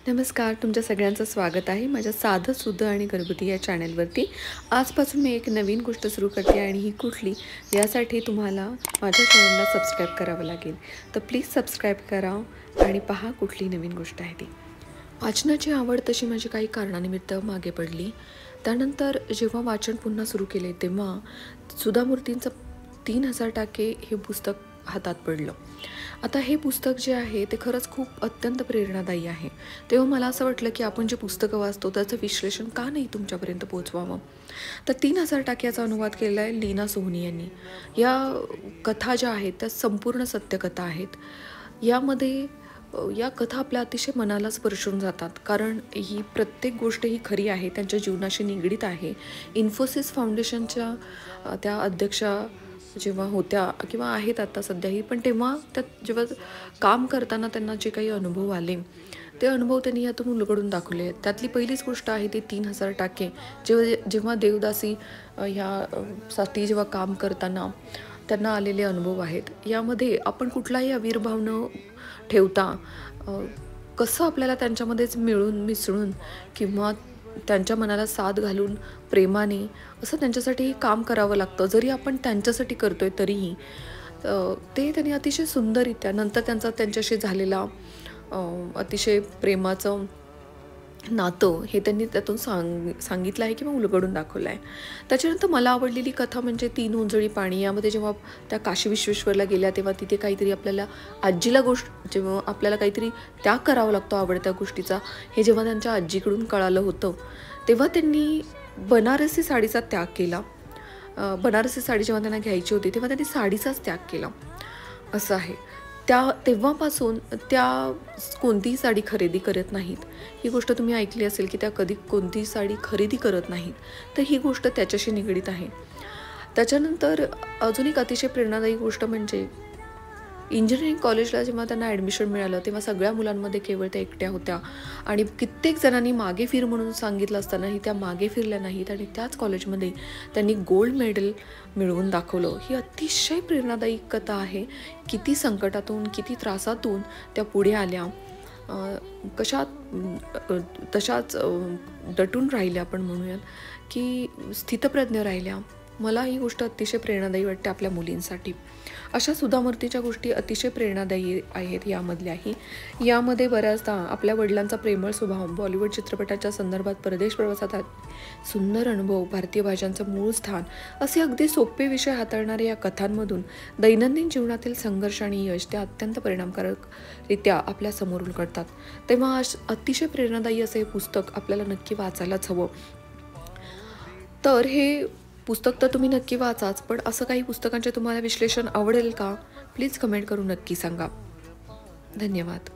नमस्कार, तुमच्या सगळ्यांचं स्वागत आहे माझ्या साधं सुधं आणि घरगुती या चॅनलवरती। आजपासून मी एक नवीन गोष्ट सुरू करते आणि ही कुठली यासाठी तुम्हाला माझ्या चॅनलला सबस्क्राईब करावं लागेल। तर प्लीज सबस्क्राईब करा आणि पहा कुठली नवीन गोष्ट आहे ती। वाचनाची आवड तशी माझी काही कारणानिमित्त मागे पडली। त्यानंतर जेव्हा वाचन पुन्हा सुरू केले तेव्हा सुधा मूर्तींचं 3000 टाके हे पुस्तक हातात पडलं। आता हे पुस्तक जे आहे ते खरंच खूप अत्यंत प्रेरणादायी आहे। तेव्हा मला असं वाटलं की आपण जे पुस्तकं वाचतो त्याचं विश्लेषण का नाही तुमच्यापर्यंत पोहोचवावं। तर 3000 टाक्याचा अनुवाद केलेला आहे लीना सोहनी यांनी। या कथा ज्या आहेत त्या संपूर्ण सत्यकथा आहेत। यामध्ये या कथा आपल्या अतिशय मनाला स्पर्शून जातात, कारण ही प्रत्येक गोष्ट ही खरी आहे, त्यांच्या जीवनाशी निगडीत आहे। इन्फोसिस फाउंडेशनच्या त्या अध्यक्षा जेव्हा होत्या किंवा आहेत आता सध्याही, पण तेव्हा त्या जेव्हा काम करताना त्यांना जे काही अनुभव आले ते अनुभव त्यांनी यातून उलगडून दाखवले। त्यातली पहिलीच गोष्ट आहे ती 3000 टाके। जेव्हा देवदासी साठी जेव्हा काम करताना त्यांना आलेले अनुभव आहेत, यामध्ये आपण कुठलाही अविर्भाव न ठेवता कसं आपल्याला त्यांच्यामध्येच मिळून मिसळून किंवा त्यांच्या मनाला साथ घालून प्रेमाने असं त्यांच्यासाठी काम करावं लागतं, जरी आपण त्यांच्यासाठी करतोय तरीही। ते त्यांनी अतिशय सुंदररित्या नंतर त्यांच्याशी झालेला अतिशय प्रेमाचं नातं हे त्यांनी त्यातून सांगितलं आहे किंवा उलगडून दाखवलं आहे। त्याच्यानंतर मला आवडलेली कथा म्हणजे 3 उंजळी पाणी। यामध्ये जेव्हा त्या काशी विश्वेश्वरला गेल्या तेव्हा तिथे काहीतरी आपल्याला आजीला जेव्हा आपल्याला काहीतरी त्याग करावा लागतो आवडत्या गोष्टीचा, हे जेव्हा त्यांच्या आजीकडून कळालं होतं तेव्हा त्यांनी बनारसी साडीचा त्याग केला। बनारसी साडी जेव्हा त्यांना घ्यायची होती तेव्हा त्यांनी साडीचाच त्याग केला असं आहे। तेव्हापासून त्या कोणतीही साडी खरेदी करत नाहीत। ही गोष्ट तुम्ही ऐकली असेल की त्या कधी कोणतीही साडी खरेदी करत नाहीत, तर ही गोष्ट त्याच्याशी निगडीत आहे। त्याच्यानंतर अजून एक अतिशय प्रेरणादायी गोष्ट म्हणजे इंजिनिअरिंग कॉलेजला जेव्हा त्यांना ॲडमिशन मिळालं तेव्हा सगळ्या मुलांमध्ये केवळ त्या एकट्या होत्या आणि कित्येक जणांनी मागे फिर म्हणून सांगितलं असतानाही त्या मागे फिरल्या नाहीत आणि त्याच कॉलेजमध्ये त्यांनी गोल्ड मेडल मिळवून दाखवलं। ही अतिशय प्रेरणादायी कथा आहे। किती संकटातून किती त्रासातून त्या पुढे आल्या, तशाच दटून राहिल्या, आपण म्हणूयात की स्थितप्रज्ञ राहिल्या। मला ही गोष्ट अतिशय प्रेरणादायी वाटते आपल्या मुलींसाठी। अशा सुधा मूर्तीच्या गोष्टी अतिशय प्रेरणादायी आहेत यामधल्याही। यामध्ये बऱ्याचदा आपल्या वडिलांचा प्रेमळ स्वभाव, बॉलिवूड चित्रपटाच्या संदर्भात परदेश प्रवासात सुंदर अनुभव, भारतीय भाषांचं मूळ स्थान असे अगदी सोपे विषय हाताळणाऱ्या या कथांमधून दैनंदिन जीवनातील संघर्ष आणि यश त्या अत्यंत परिणामकारकरित्या आपल्या समोर उलगडतात। तेव्हा अतिशय प्रेरणादायी असे हे पुस्तक आपल्याला नक्की वाचायलाच हवं। तर हे पुस्तक तर तुम्ही नक्की वाचाच, पण असं काही पुस्तकांचे तुम्हाला विश्लेषण आवडेल का? प्लीज कमेंट करून नक्की सांगा। धन्यवाद।